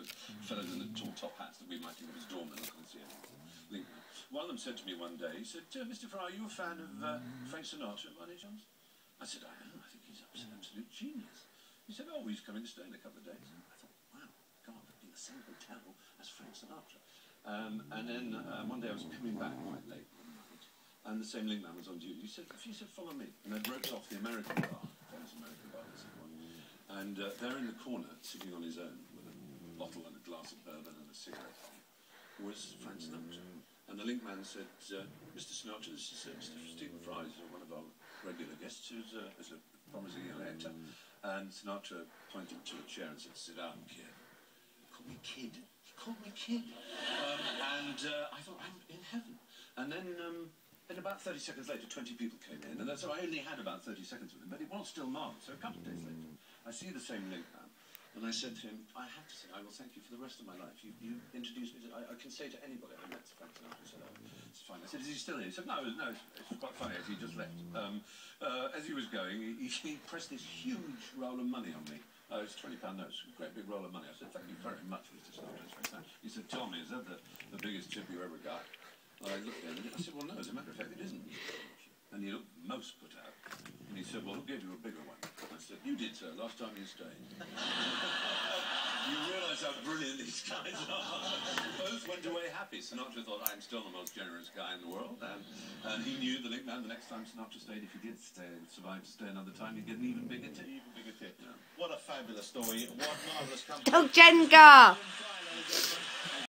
of fellows in the tall top hats that we might think of as doormen. I can't see anything. One of them said to me one day, he said, Mr. Fry, are you a fan of Frank Sinatra by any chance? I said, I am. I think he's an absolute genius. He said, oh, he's coming to stay in a couple of days. I thought, wow, God, in the same hotel as Frank Sinatra. And then one day I was coming back quite late one night, and the same link man was on duty. He said, follow me. And I roped off the American bar, famous American bar, this one. And there in the corner, sitting on his own, with a bottle and a glass of bourbon and a cigarette, was Frank Sinatra. And the link man said, Mr. Sinatra, this is Mr. Stephen Fry, one of our regular guests, who's a promising young actor. And Sinatra pointed to a chair and said, sit down, kid. He called me kid. He called me kid. I thought, I'm in heaven. And then, about 30 seconds later, 20 people came in. And so I only had about 30 seconds with him, but it was still marked. So a couple of days later, I see the same link man. And I said to him, I have to say, I will thank you for the rest of my life. You introduced me to, I can say to anybody I met Frank Sinatra. He said, oh, it's fine. I said, is he still here? He said, no, it's quite funny, as he just left. As he was going, he pressed this huge roll of money on me. It's £20 notes, a great big roll of money. I said, thank you very much, Mr. Sinatra. He said, tell me, is that the biggest tip you ever got? I looked at it, I said, well, no, as a matter of fact, it isn't. And he looked most put out. And he said, well, who gave you a bigger one? I said, you did, sir, last time you stayed. You realise how brilliant these guys are. Both went away happy. Sinatra thought, I'm still the most generous guy in the world. And he knew the link man, the next time Sinatra stayed, if he did survive to stay another time, he'd get an even bigger tip. Yeah. What a fabulous story. What marvellous company. Oh, jenga!